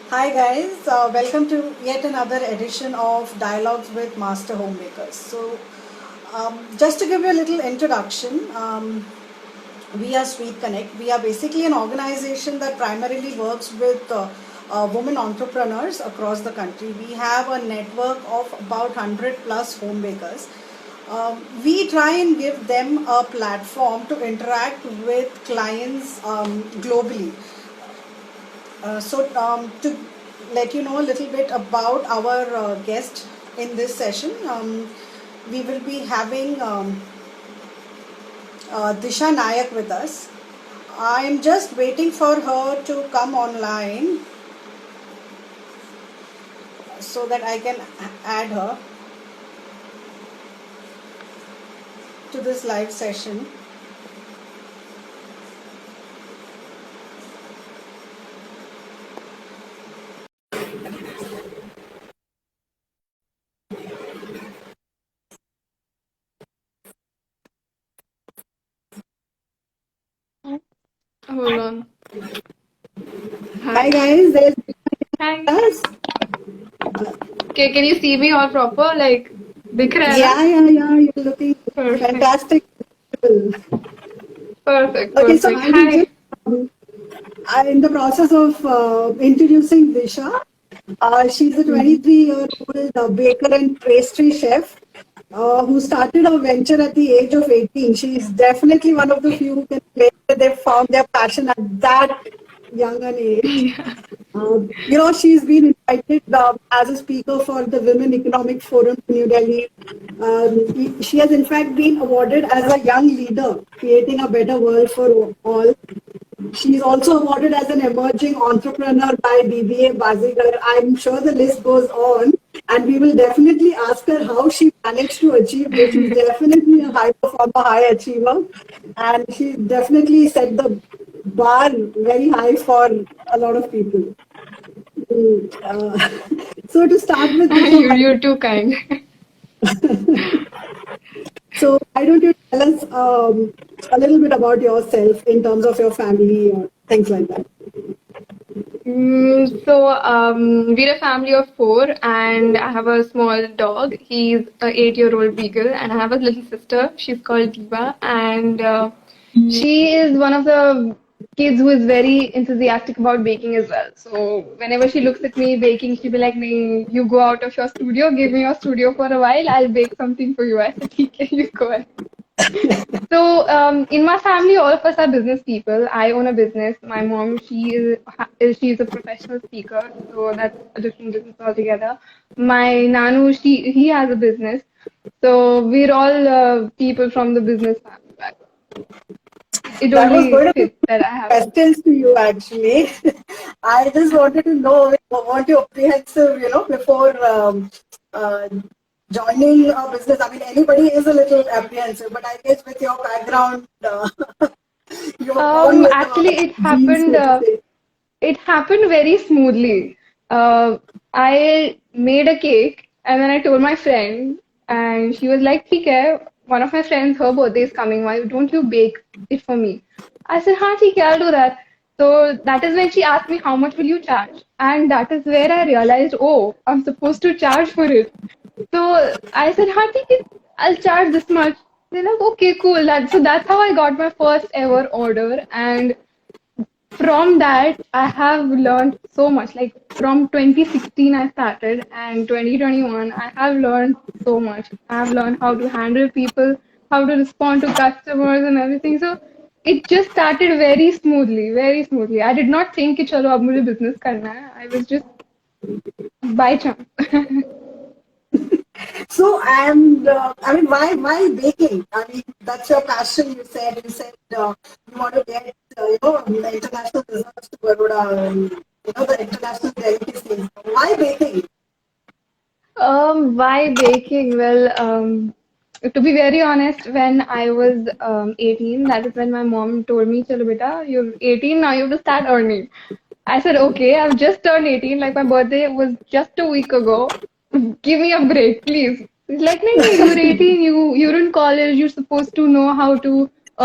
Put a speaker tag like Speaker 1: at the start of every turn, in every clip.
Speaker 1: Hi guys, welcome to yet another edition of Dialogues with Master Homebakers. Just to give you a little introduction, we are Sweet Connect. We are basically an organization that primarily works with women entrepreneurs across the country. We have a network of about 100 plus homebakers. We try and give them a platform to interact with clients globally. To let you know a little bit about our guest in this session, we will be having Disha Naik with us. I am just waiting for her to come online so that I can add her to this live session.
Speaker 2: Hold on.
Speaker 1: Hi guys, there's
Speaker 2: Hi.
Speaker 1: us.
Speaker 2: Okay, can you see me all proper? Like, दिख रहा है ना?
Speaker 1: Yeah, you're looking
Speaker 2: Perfect.
Speaker 1: fantastic.
Speaker 2: Perfect.
Speaker 1: Okay, so
Speaker 2: Perfect.
Speaker 1: I will
Speaker 2: Hi.
Speaker 1: just I'm in the process of introducing Disha. She's a 23-year-old baker and pastry chef who started her venture at the age of 18. She's definitely one of the few who can claim that they found their passion at that young an age. She's been invited as a speaker for the Women Economic Forum in New Delhi. She has, in fact, been awarded as a young leader, creating a better world for all. She's also awarded as an emerging entrepreneur by BBA Bazigar. I'm sure the list goes on, and we will definitely ask her how she managed to achieve this. She's definitely a high performer, high achiever, and she definitely set the bar very high for a lot of people. So to start with, Disha,
Speaker 2: You're too kind.
Speaker 1: so why don't you tell us a little bit about yourself in terms of your family or things like that?
Speaker 2: We're a family of four, and I have a small dog. He's a 8-year-old beagle, and I have a little sister. She's called Diva, and she is one of the kids who is very enthusiastic about baking as well. So whenever she looks at me baking, she'll be like, "Nee, you go out of your studio, give me your studio for a while. I'll bake something for you." I said, "Okay, you go ahead." In my family, all of us are business people. I own a business. My mom, she's a professional speaker, so that's a different business altogether. My nanu, he has a business. So we're all people from the business family background. It
Speaker 1: That was
Speaker 2: only
Speaker 1: going to be
Speaker 2: fits that I have a
Speaker 1: questions to you actually. I just wanted to know what your apprehensive, before uh, joining a business. I mean, anybody is a little apprehensive, but I guess with your background, you were born with
Speaker 2: Actually,
Speaker 1: the genes, so to say.
Speaker 2: it happened very smoothly. I made a cake and then I told my friend, and she was like, "ठीक है, one of my friends, her birthday is coming. Why don't you bake it for me?" I said, "हाँ ठीक है, I'll do that." So that is when she asked me, "How much will you charge?" And that is where I realized, oh, I'm supposed to charge for it. So I said, "हाँ ठीक है, I'll charge this much." They're like, "Okay, cool." That's how I got my first ever order, and from that, I have learned so much. Like from 2016, I started, and 2021, I have learned so much. I have learned how to handle people, how to respond to customers, and everything. So it just started very smoothly, very smoothly. I did not think कि चलो अब मुझे business करना है. I was just by chance.
Speaker 1: So, and I mean, why baking? I mean, that's your passion. You said you want to get the international results to Baroda, and the international delicacies. Why baking?
Speaker 2: Why baking? Well, to be very honest, when I was 18, that is when my mom told me, "Chalo beta, you're 18 now, you have to start earning." I said, "Okay, I've just turned 18. Like my birthday was just a week ago. Give me a break, please." She's like, "No, you're 18. You're in college. You're supposed to know how to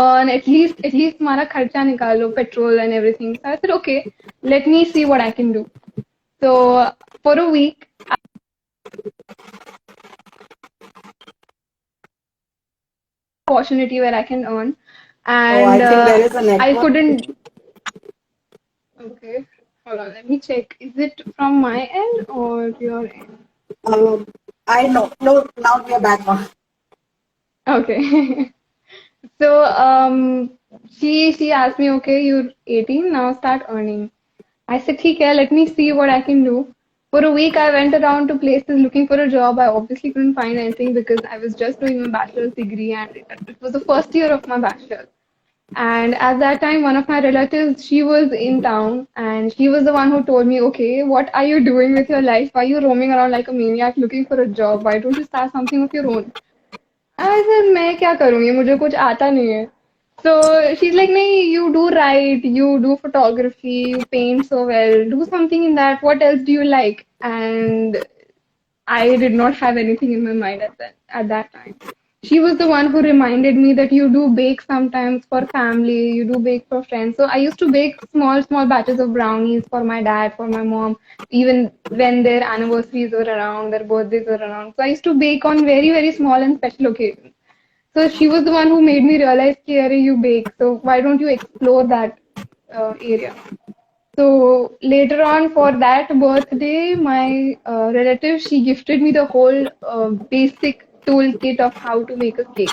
Speaker 2: earn at least हमारा खर्चा निकालो, petrol and everything." So I said, "Okay, let me see what I can do." So for a week, opportunity where I can earn,
Speaker 1: Oh,
Speaker 2: and
Speaker 1: I think there is a
Speaker 2: I
Speaker 1: network.
Speaker 2: couldn't. Okay, hold on, let me check. Is it from my end or your end?
Speaker 1: Um, I know. No, now we are back on.
Speaker 2: Okay. So she asked me, okay, you're 18 now, start earning. I said, okay, let me see what I can do. For a week, I went around to places looking for a job. I obviously couldn't find anything because I was just doing my bachelor's degree and it was the first year of my bachelor. And at that time, one of my relatives, she was in town and she was the one who told me, okay, what are you doing with your life? Why are you roaming around like a maniac looking for a job? Why don't you start something of your own? I said, मैं क्या करूँगी मुझे कुछ आता नहीं है. So she's like, नहीं, you do write, you do photography, you paint so well, do something in that. What else do you like? And I did not have anything in my mind at that time. She was the one who reminded me that you do bake sometimes for family, you do bake for friends. So I used to bake small batches of brownies for my dad, for my mom, even when their anniversaries were around, their birthdays were around. So I used to bake on very small and special occasions. So she was the one who made me realize, कि अरे you bake, so why don't you explore that area? So later on, for that birthday, my relative, she gifted me the whole basic toolkit of how to make a cake.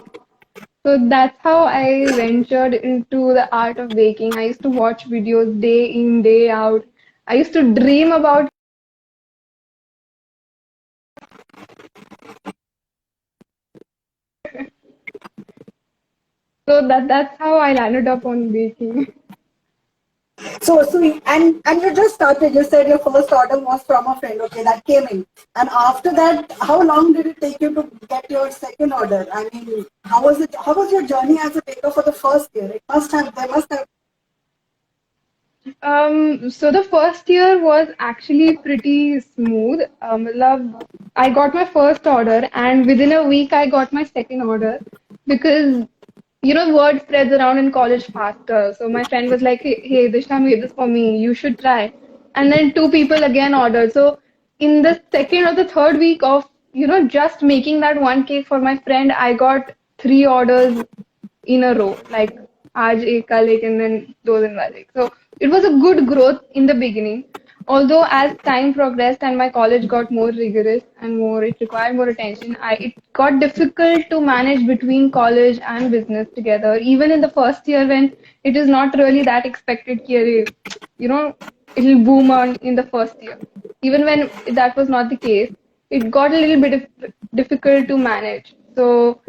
Speaker 2: So that's how I ventured into the art of baking. I used to watch videos day in, day out. I used to dream about. So that's how I landed up on baking.
Speaker 1: And you just started. You said your first order was from a friend. Okay, that came in. And after that, how long did it take you to get your second order? I mean, how was it? How was your journey as a baker for the first year? It must have. There must have.
Speaker 2: So the first year was actually pretty smooth. I got my first order, and within a week, I got my second order because word spreads around in college faster. So my friend was like, hey, Disha made this for me. You should try. And then two people again ordered. So in the second or the third week of, just making that one cake for my friend, I got three orders in a row, like आज एक कल एक and then 2 दिन बाद एक. So it was a good growth in the beginning. Although as time progressed and my college got more rigorous and it required more attention, it got difficult to manage between college and business together. Even in the first year when it is not really that expected, कि it'll boom on in the first year. Even when that was not the case, it got a little bit difficult to manage. So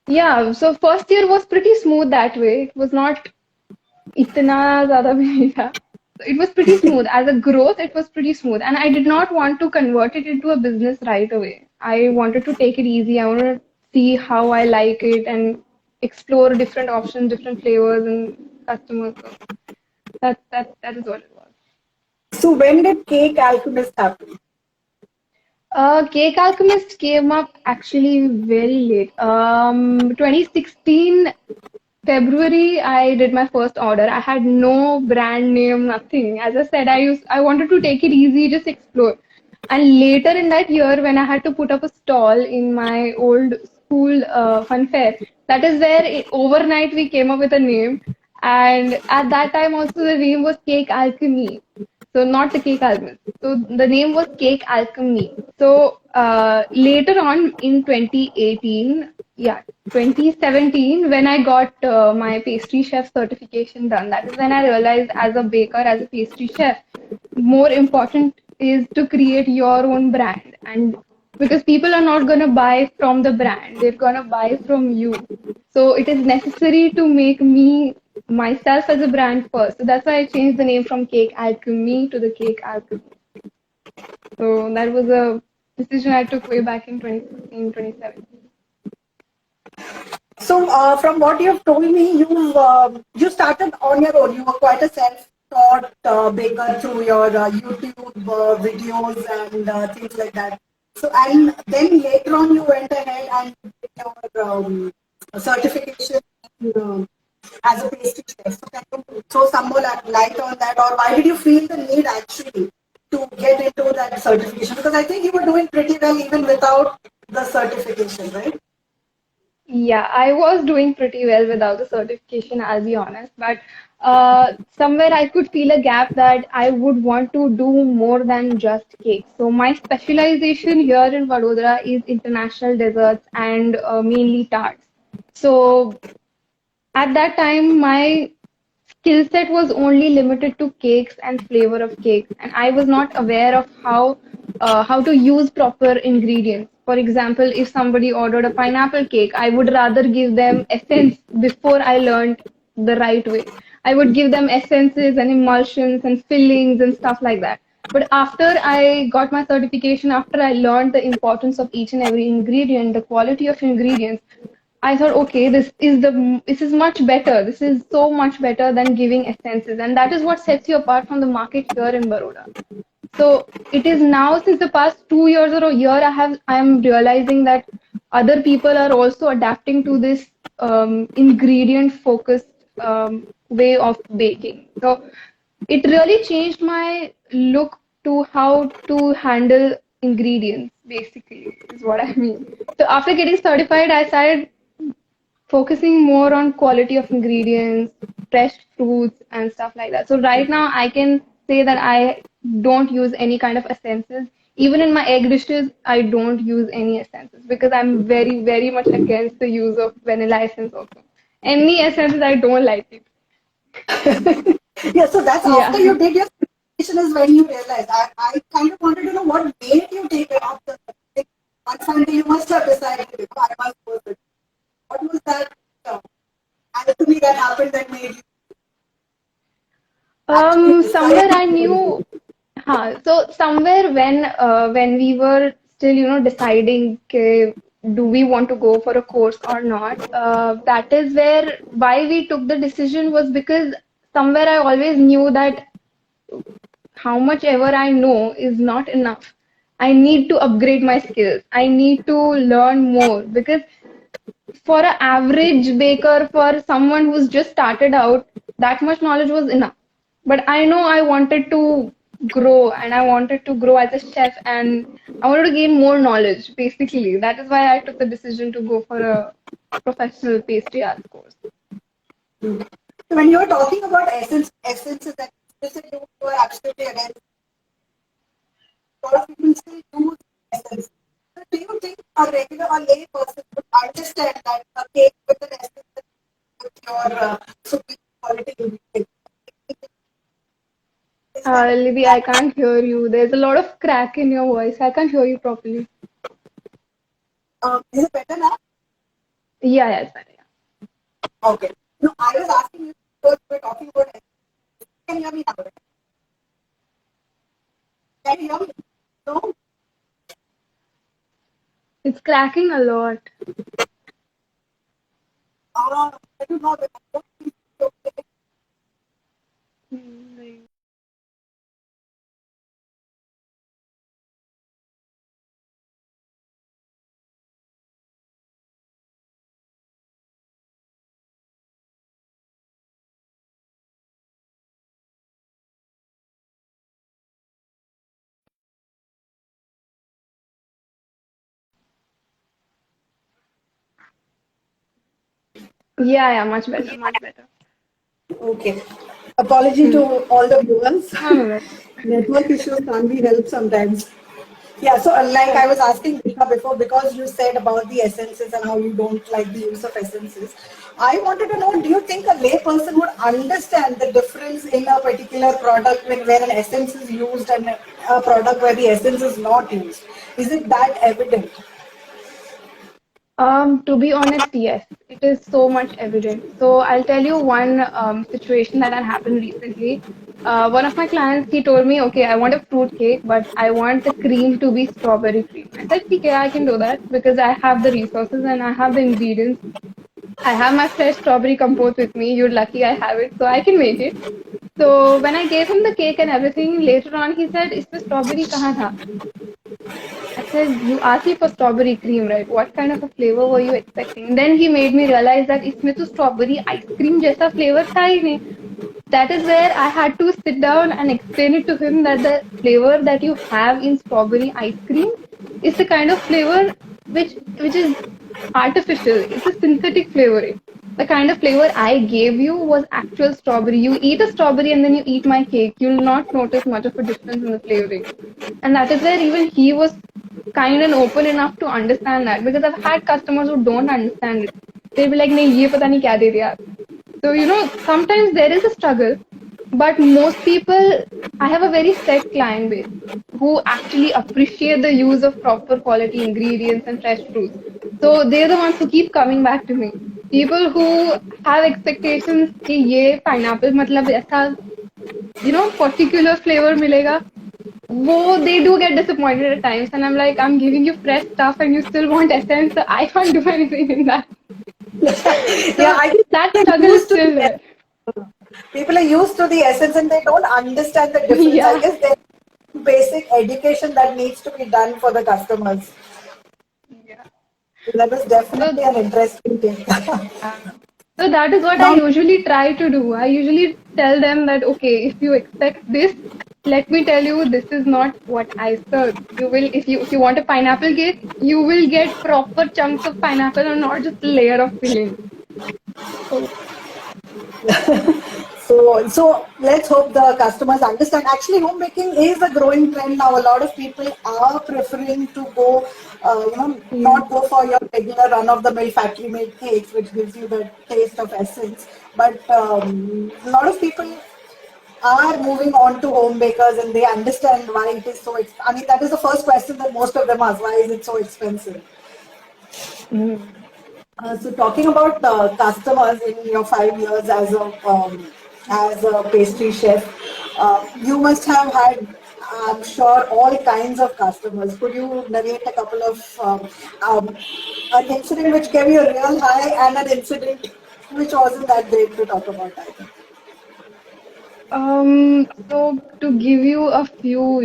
Speaker 2: yeah, so first year was pretty smooth that way. It was not इतना ज़्यादा भी नहीं था. It was pretty smooth. As a growth, it was pretty smooth. And I did not want to convert it into a business right away. I wanted to take it easy. I wanted to see how I like it and explore different options, different flavors and customers. So that is what it was.
Speaker 1: So when did Cake Alchemist happen?
Speaker 2: Cake Alchemist came up actually very late. 2016 February, I did my first order. I had no brand name, nothing. As I said, I wanted to take it easy, just explore. And later in that year, when I had to put up a stall in my old school fun fair, that is where overnight we came up with a name. And at that time also the name was Cake Alchemy. So not the Cake Alchemist. So the name was Cake Alchemy. So later on in 2018, yeah, 2017, when I got my pastry chef certification done, that is when I realized as a baker, as a pastry chef, more important is to create your own brand. And because people are not going to buy from the brand, they're going to buy from you. So it is necessary to make me myself as a brand first. So that's why I changed the name from Cake Alchemy to the Cake Alchemy. So that was a decision I took way back in 2016, 2017.
Speaker 1: So, from what you've told me, you started on your own. You were quite a self-taught baker through your YouTube videos and things like that. So, and then later on, you went ahead and did your certification in, as a pastry chef. So, can you throw some more light on that, or why did you feel the need actually to get into that certification? Because I think you were doing pretty well even without the certification, right?
Speaker 2: Yeah, I was doing pretty well without the certification, I'll be honest. But somewhere I could feel a gap that I would want to do more than just cakes. So my specialization here in Vadodara is international desserts and mainly tarts. So at that time, my skill set was only limited to cakes and flavor of cakes, and I was not aware of how to use proper ingredients. For example, if somebody ordered a pineapple cake, I would rather give them essence before I learned the right way. I would give them essences and emulsions and fillings and stuff like that. But after I got my certification, after I learned the importance of each and every ingredient, the quality of ingredients, I thought, okay, this is much better. This is so much better than giving essences, and that is what sets you apart from the market here in Baroda. So it is now since the past 2 years or a year, I am realizing that other people are also adapting to this ingredient focused way of baking. So it really changed my look to how to handle ingredients, basically, is what I mean. So after getting certified, I started focusing more on quality of ingredients, fresh fruits, and stuff like that. So right now, I can say that I don't use any kind of essences. Even in my egg dishes, I don't use any essences because I'm very, very much against the use of vanilla essence also. Any essences, I don't like it.
Speaker 1: Yeah, so that's after
Speaker 2: Yeah.
Speaker 1: you did your certification is when you realized. I kind of wanted to know what made you take it up the like, one Sunday you must have decided, I must go with it. What was that? And to me, that happened that made you actually decide
Speaker 2: Somewhere I
Speaker 1: to do
Speaker 2: knew.
Speaker 1: it.
Speaker 2: So somewhere when we were still, deciding do we want to go for a course or not, that is where why we took the decision was because somewhere I always knew that how much ever I know is not enough. I need to upgrade my skills. I need to learn more because for an average baker, for someone who's just started out, that much knowledge was enough. But I know I wanted to grow and I wanted to grow as a chef and I wanted to gain more knowledge, basically. That is why I took the decision to go for a professional pastry arts course.
Speaker 1: So when you were talking about essences that you said you were absolutely against, a lot of people still use essence. So do you think a regular or lay person would understand that a cake with an essence with your superior quality ingredient? Is that
Speaker 2: Libby, I
Speaker 1: that
Speaker 2: can't hear you. There's a lot of crack in your voice. I can't hear you properly.
Speaker 1: is it better now?
Speaker 2: Yeah, yeah, it's better. Yeah.
Speaker 1: Okay. No, I was asking you because we were talking about essence. Can you hear me now? Can you hear me? No?
Speaker 2: It's cracking a lot.
Speaker 1: I don't know. I don't think it's okay.
Speaker 2: Hmm. Yeah, yeah, much better, much better.
Speaker 1: Okay. Apology to
Speaker 2: Hmm.
Speaker 1: all the viewers.
Speaker 2: No, no, that's
Speaker 1: Network issues can't be helped sometimes. Yeah, so like
Speaker 2: sure.
Speaker 1: I was asking Disha before, because you said about the essences and how you don't like the use of essences, I wanted to know, do you think a lay person would understand the difference in a particular product when where an essence is used and a product where the essence is not used? Is it that evident?
Speaker 2: To be honest, yes, it is so much evident. So I'll tell you one situation that had happened recently. One of my clients, he told me, okay, I want a fruit cake, but I want the cream to be strawberry cream. I said, okay, I can do that because I have the resources and I have the ingredients. I have my fresh strawberry compote with me. You're lucky I have it, so I can make it. So when I gave him the cake and everything, later on he said, "इसमें strawberry कहाँ था?" I said, "You asked me for strawberry cream, right? What kind of a flavor were you expecting?" Then he made me realize that इसमें तो strawberry ice cream जैसा flavor था ही नहीं. that is where I had to sit down and explain it to him that the flavor that you have in strawberry ice cream is the kind of flavor which is artificial. It's a synthetic flavoring. The kind of flavor I gave you was actual strawberry. You eat a strawberry and then you eat my cake. You'll not notice much of a difference in the flavoring. And that is where even he was kind and open enough to understand that, because I've had customers who don't understand it. They'll be like, "नहीं ये पता नहीं क्या दे दिया." So sometimes there is a struggle, but most people, I have a very set client base who actually appreciate the use of proper quality ingredients and fresh fruits. So they're the ones who keep coming back to me. People who have expectations कि ये pineapple मतलब ऐसा particular flavor मिलेगा, they do get disappointed at times, and I'm like, I'm giving you fresh stuff and you still want essence, so I can't do anything in that.
Speaker 3: Yeah, I think
Speaker 2: that struggle is still there.
Speaker 3: People are used to the essence and they don't understand the difference.
Speaker 2: Yeah.
Speaker 3: I guess there's basic education that needs to be done for the customers.
Speaker 2: Yeah.
Speaker 3: That is definitely an interesting thing.
Speaker 2: So that is what I usually try to do. I usually tell them that, okay, if you expect this, let me tell you, this is not what I serve. You will, if you want a pineapple cake, you will get proper chunks of pineapple and not just a layer of filling.
Speaker 3: So let's hope the customers understand. Actually, home baking is a growing trend now. A lot of people are preferring to go, not go for your regular run-of-the-mill factory-made cakes, which gives you the taste of essence. But a lot of people are moving on to home bakers and they understand why it is so expensive. I mean, that is the first question that most of them ask. Why is it so expensive? So talking about customers in your 5 years as a pastry chef, you must have had, I'm sure, all kinds of customers. Could you narrate a couple of an incident which gave you a real high and an incident which wasn't that great to talk about? I think.
Speaker 2: So to give you a few,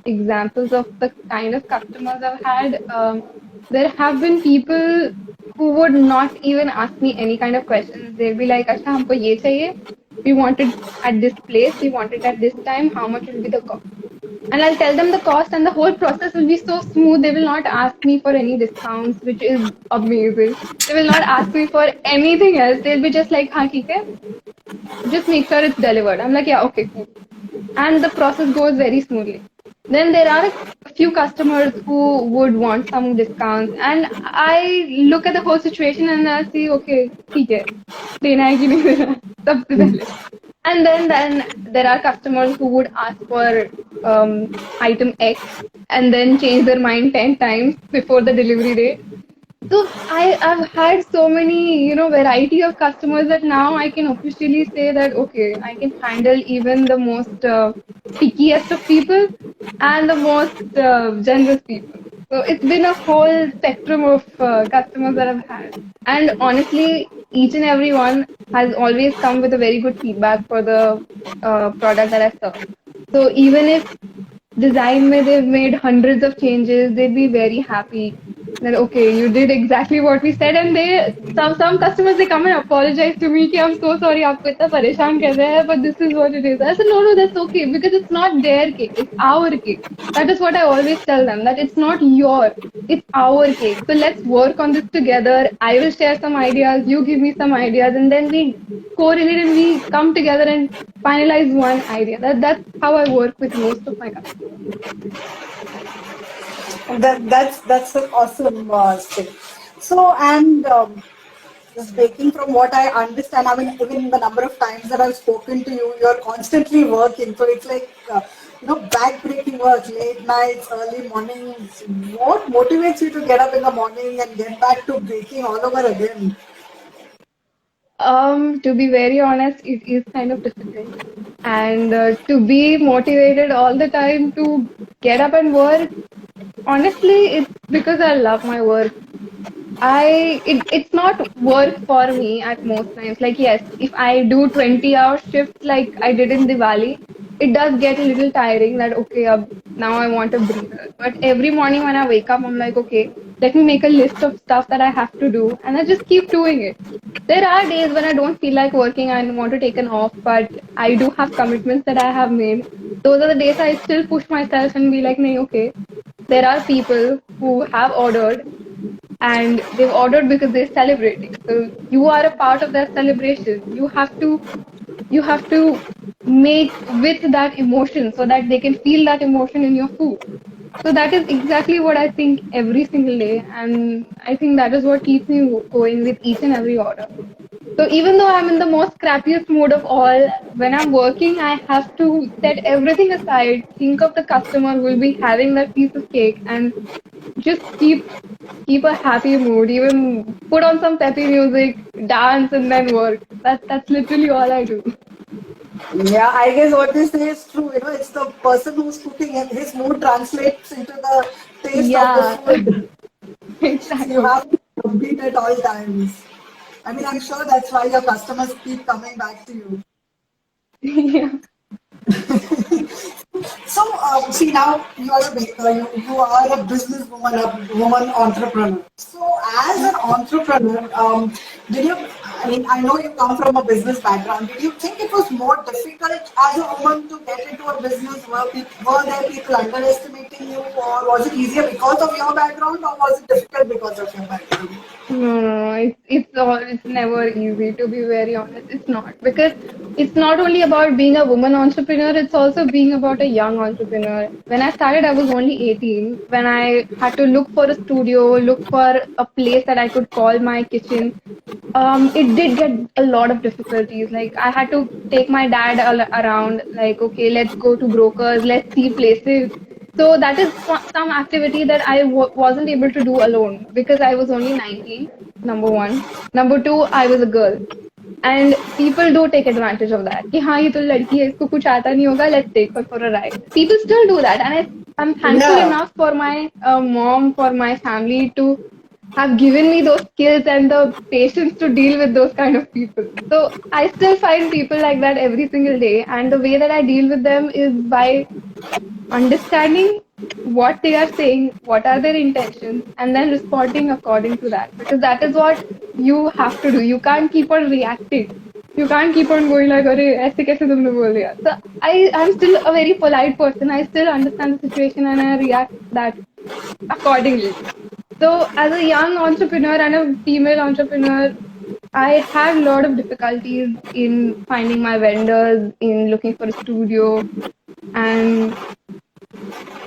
Speaker 2: examples of the kind of customers I've had, there have been people who would not even ask me any kind of questions. They'll be like, "Acha, humko ye chahiye. We want it at this place. We want it at this time. How much will be the cost?" And I'll tell them the cost, and the whole process will be so smooth. They will not ask me for any discounts, which is amazing. They will not ask me for anything else. They'll be just like, "हाँ ठीक है. Just make sure it's delivered." I'm like, "Yeah, okay, cool." And the process goes very smoothly. Then there are a few customers who would want some discounts, and I look at the whole situation and I see, okay, ठीक है, देना है कि नहीं देना सबसे पहले. And then there are customers who would ask for item X and then change their mind 10 times before the delivery date. So I've had so many, variety of customers that now I can officially say that, okay, I can handle even the most pickiest of people and the most generous people. So it's been a whole spectrum of customers that I've had. And honestly, each and every one has always come with a very good feedback for the product that I serve. So even if design mein they've made hundreds of changes, they'd be very happy that, okay, you did exactly what we said. And some customers, they come and apologize to me कि I'm so sorry आपको इतना परेशान कर रहे हैं, but this is what it is. I said, no, that's okay, because it's not their cake, it's our cake. That is what I always tell them, that it's not your, it's our cake. So let's work on this together. I will share some ideas, you give me some ideas, and then we correlate and we come together and finalize one idea. That's how I work with most of my customers.
Speaker 3: That's an awesome thing. So, and just baking, from what I understand, I mean, even the number of times that I've spoken to you, you're constantly working. So it's like, back-breaking work, late nights, early mornings. What motivates you to get up in the morning and get back to baking all over again?
Speaker 2: To be very honest, it is kind of difficult. And to be motivated all the time to get up and work, honestly, it's because I love my work. It's not work for me at most times. Like, yes, if I do 20-hour shifts like I did in Diwali, it does get a little tiring that, okay, now I want a breather. But every morning when I wake up, I'm like, okay, let me make a list of stuff that I have to do, and I just keep doing it. There are days when I don't feel like working and want to take an off, but I do have commitments that I have made. Those are the days I still push myself and be like, "Nee, okay, there are people who have ordered and they've ordered because they're celebrating. So you are a part of that celebration. You have to make with that emotion so that they can feel that emotion in your food. So that is exactly what I think every single day, and I think that is what keeps me going with each and every order. So even though I'm in the most crappiest mood of all, when I'm working, I have to set everything aside, think of the customer who will be having that piece of cake, and just keep a happy mood. Even put on some peppy music, dance, and then work. That's literally all I do.
Speaker 3: Yeah, I guess what they say is true. You know, it's the person who's cooking and his mood translates into the taste of the
Speaker 2: Yeah,
Speaker 3: food. So you
Speaker 2: exactly.
Speaker 3: have to be upbeat at all times. I mean, I'm sure that's why your customers keep coming back to you.
Speaker 2: Yeah.
Speaker 3: So, see, now you are a baker, you are a businesswoman, a woman entrepreneur. So, as an entrepreneur, did you, I mean, I know you come from a business background. Did you think it was more difficult as a woman to get into a business? Were there people underestimating you, or was it easier because of your background, or was it difficult because of your background?
Speaker 2: No, it's never easy to be very honest. It's not because it's not only about being a woman entrepreneur, it's also being about a young entrepreneur. When I started, I was only 18. When I had to look for a studio, look for a place that I could call my kitchen, it did get a lot of difficulties. Like I had to take my dad around, like, okay, let's go to brokers, let's see places. So that is some activity that I wasn't able to do alone because I was only 19, number one. Number two, I was a girl. And people do take advantage of that. कि हाँ ये तो लड़की है इसको कुछ आता नहीं होगा, let's take her for a ride. People still do that, and I'm thankful
Speaker 3: Yeah.
Speaker 2: enough for my mom, for my family to have given me those skills and the patience to deal with those kind of people. So I still find people like that every single day, and the way that I deal with them is by understanding what they are saying, what are their intentions, and then responding according to that. Because that is what you have to do. You can't keep on reacting. You can't keep on going like, "अरे ऐसे कैसे तुमने बोल दिया?" So I'm still a very polite person. I still understand the situation and I react that accordingly. So as a young entrepreneur and a female entrepreneur, I had a lot of difficulties in finding my vendors, in looking for a studio, and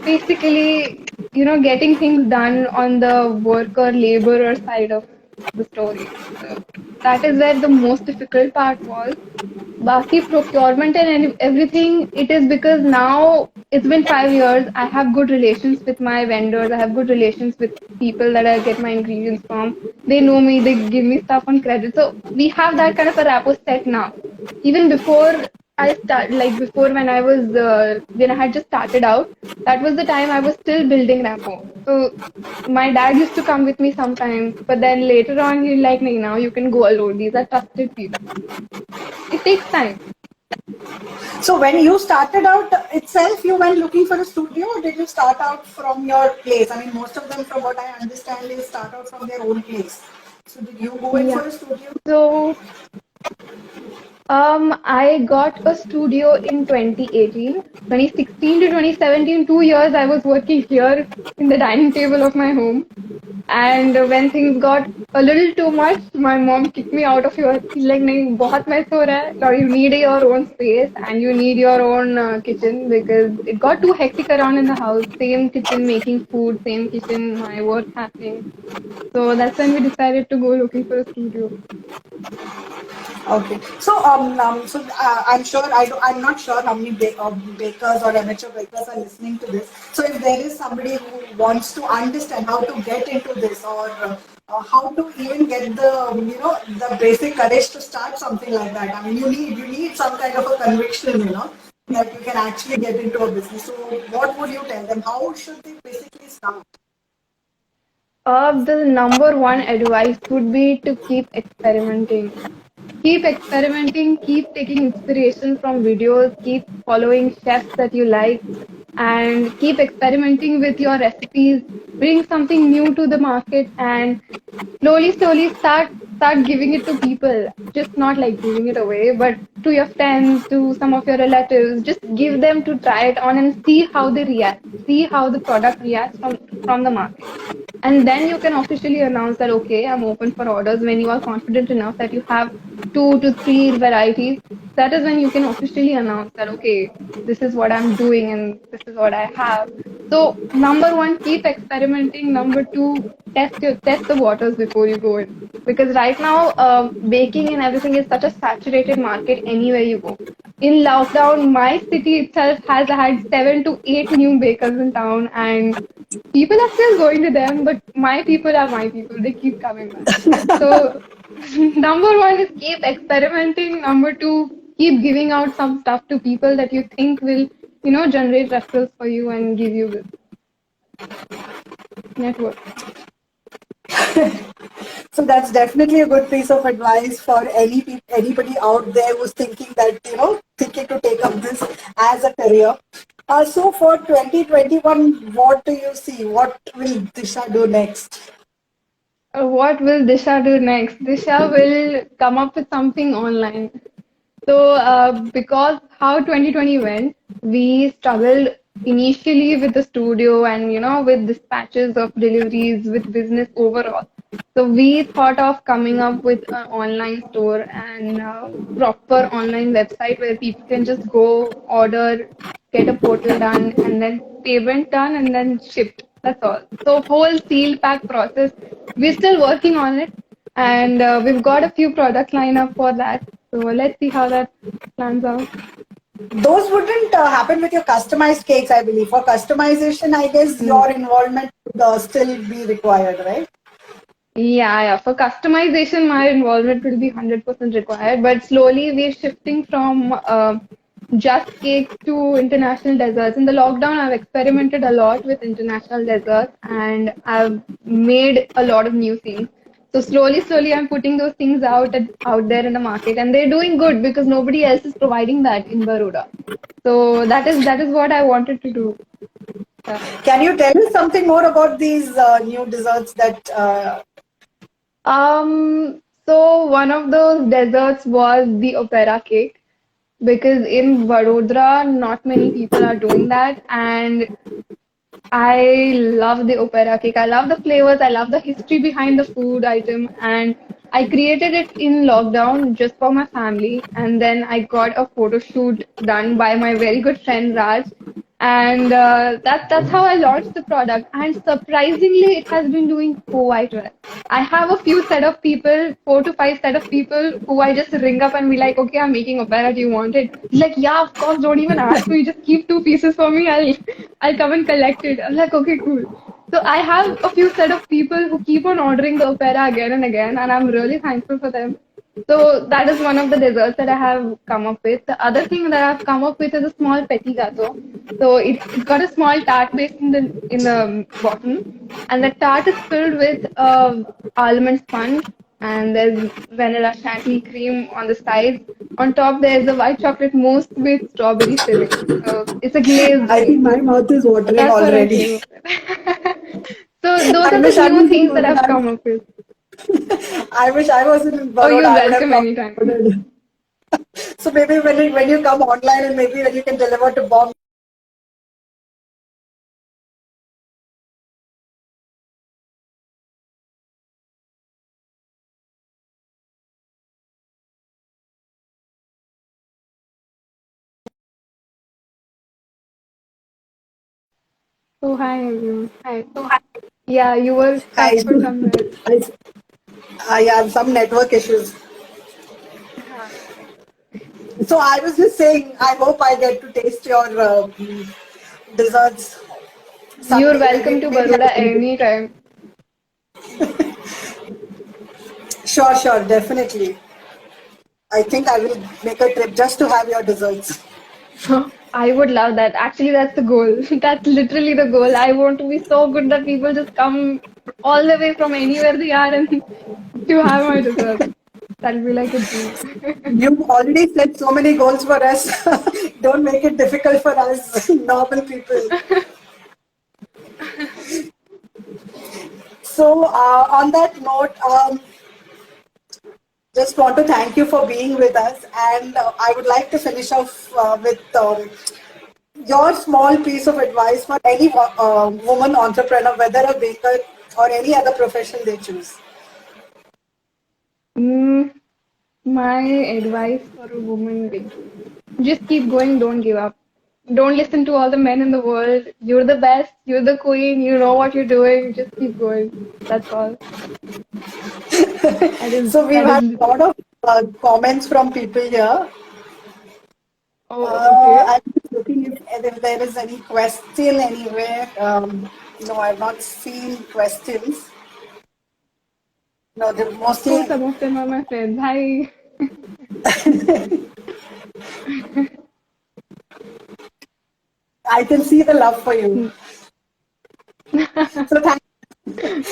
Speaker 2: basically, getting things done on the worker laborer side of the story. So that is where the most difficult part was. Baki procurement and everything, it is because now it's been 5 years. I have good relations with my vendors. I have good relations with people that I get my ingredients from. They know me, they give me stuff on credit. So we have that kind of a rapport set now. Even before I start, like before when I had just started out, that was the time I was still building rapport. So my dad used to come with me sometimes, but then later on he's like, "Nee, now you can go alone. These are trusted people." It takes time.
Speaker 3: So when you started out itself, you went looking for a studio, or did you start out from your place? I mean, most of them, from what I understand, they start out from their own place. So did you go in
Speaker 2: Yeah.
Speaker 3: for a studio?
Speaker 2: So, I got a studio in 2018. 2016 to 2017, 2 years I was working here in the dining table of my home. And when things got a little too much, my mom kicked me out of here. She's like, "नहीं, बहुत mess हो रहा है. Now you need your own space and you need your own kitchen because it got too hectic around in the house. Same kitchen making food, same kitchen, my work happening." So that's when we decided to go looking for a studio.
Speaker 3: Okay. So I'm sure I'm not sure how many bakers or amateur bakers are listening to this. So if there is somebody who wants to understand how to get into this, or how to even get the the basic courage to start something like that. I mean, you need some kind of a conviction, that you can actually get into a business. So what would you tell them? How should they basically start?
Speaker 2: The number one advice would be to keep experimenting. Keep experimenting, keep taking inspiration from videos, keep following chefs that you like, and keep experimenting with your recipes, bring something new to the market, and slowly start giving it to people. Just not like giving it away, but to your friends, to some of your relatives. Just give them to try it on and see how they react. See how the product reacts from the market. And then you can officially announce that, okay, I'm open for orders when you are confident enough that you have 2 to 3 varieties. That is when you can officially announce that, okay, this is what I'm doing and this is what I have. So number one, keep experimenting. Number two, test the waters before you go in. Because right now, baking and everything is such a saturated market anywhere you go. In lockdown, my city itself has had 7 to 8 new bakers in town, and people are still going to them, but my people are my people. They keep coming back. So, number one is keep experimenting. Number two, keep giving out some stuff to people that you think will, generate referrals for you and give you this network.
Speaker 3: So that's definitely a good piece of advice for anybody out there who's thinking that, thinking to take up this as a career. So for 2021, what do you see? What will Disha do next?
Speaker 2: What will Disha do next? Disha will come up with something online. So, because how 2020 went, we struggled initially with the studio and, with dispatches of deliveries, with business overall. So, we thought of coming up with an online store and proper online website where people can just go order, get a portal done, and then payment done, and then shipped. That's all. So, whole seal pack process. We're still working on it, and we've got a few products lined up for that. So let's see how that plans out.
Speaker 3: Those wouldn't happen with your customized cakes, I believe. For customization, I guess your involvement would still be required, right?
Speaker 2: Yeah. For customization, my involvement will be 100% required. But slowly, we're shifting from just cakes to international desserts. In the lockdown, I've experimented a lot with international desserts and I've made a lot of new things. So slowly, I'm putting those things out there in the market, and they're doing good because nobody else is providing that in Baroda. So that is what I wanted to do. Yeah.
Speaker 3: Can you tell us something more about these new desserts that
Speaker 2: So one of those desserts was the opera cake because in Vadodara, not many people are doing that, and I love the opera cake. I love the flavors. I love the history behind the food item. And I created it in lockdown just for my family. And then I got a photo shoot done by my very good friend Raj. And that's how I launched the product. And surprisingly, it has been doing quite well. I have a few set of people, 4 to 5 set of people who I just ring up and be like, okay, I'm making opera. Do you want it? Like, yeah, of course. Don't even ask me. Just keep 2 pieces for me. I'll come and collect it. I'm like, okay, cool. So I have a few set of people who keep on ordering the opera again and again, and I'm really thankful for them. So that is one of the desserts that I have come up with. The other thing that I've come up with is a small petit gâteau. So it's got a small tart base in the bottom, and the tart is filled with almond sponge, and there's vanilla chantilly cream on the sides. On top, there's a white chocolate mousse with strawberry filling. So it's a glazed
Speaker 3: I think
Speaker 2: cake.
Speaker 3: my mouth is watering
Speaker 2: That's what I came
Speaker 3: already.
Speaker 2: up with. So those
Speaker 3: I
Speaker 2: are the
Speaker 3: wish I
Speaker 2: new
Speaker 3: was in
Speaker 2: things that I've
Speaker 3: Baroda.
Speaker 2: come up with.
Speaker 3: I wish I was in
Speaker 2: Oh,
Speaker 3: Baroda.
Speaker 2: you're
Speaker 3: I would have
Speaker 2: welcome anytime.
Speaker 3: ordered. So maybe when you come online and maybe when you can deliver to Bombay.
Speaker 2: Oh, hi everyone. Hi. Yeah, you were
Speaker 3: I,
Speaker 2: stuck for some minutes.
Speaker 3: I have some network issues.
Speaker 2: Uh-huh.
Speaker 3: So I was just saying, I hope I get to taste your desserts
Speaker 2: You're
Speaker 3: someday.
Speaker 2: welcome to
Speaker 3: Maybe
Speaker 2: Baroda
Speaker 3: I can.
Speaker 2: anytime.
Speaker 3: Sure, definitely. I think I will make a trip just to have your desserts.
Speaker 2: I would love that. Actually, that's the goal. That's literally the goal. I want to be so good that people just come all the way from anywhere they are and to have my dessert. That'll be like a dream.
Speaker 3: You've already set so many goals for us. Don't make it difficult for us, normal people. So, on that note, just want to thank you for being with us. And I would like to finish off with your small piece of advice for any woman entrepreneur, whether a baker or any other profession they choose.
Speaker 2: Mm, my advice for a woman is just keep going, don't give up. Don't listen to all the men in the world. You're the best, you're the queen, you know what you're doing. Just keep going. That's all.
Speaker 3: So we've
Speaker 2: That
Speaker 3: had
Speaker 2: is
Speaker 3: a lot of comments from people here.
Speaker 2: oh, okay.
Speaker 3: I'm just looking if there is any question anywhere. No, I've not seen questions. No, they're
Speaker 2: Oh,
Speaker 3: mostly.
Speaker 2: some of them are my friends. Hi.
Speaker 3: I can see the love for you. So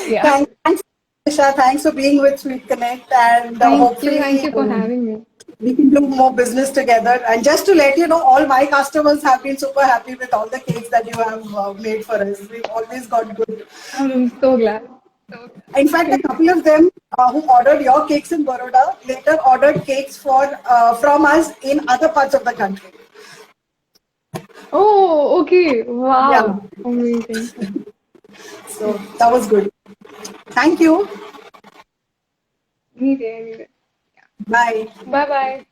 Speaker 2: Yeah.
Speaker 3: thanks, Disha. Thanks for being with Sweet Connect, and
Speaker 2: Thank
Speaker 3: hopefully
Speaker 2: you for having me.
Speaker 3: we can do more business together. And just to let you know, all my customers have been super happy with all the cakes that you have made for us. We've always got good.
Speaker 2: I'm so glad. So
Speaker 3: In fact, a couple of them who ordered your cakes in Baroda later ordered cakes from us in other parts of the country.
Speaker 2: oh, okay.
Speaker 3: Yeah,
Speaker 2: Wow. Amazing.
Speaker 3: so that was good. Thank you.
Speaker 2: Neat, neat.
Speaker 3: Bye.
Speaker 2: Bye bye.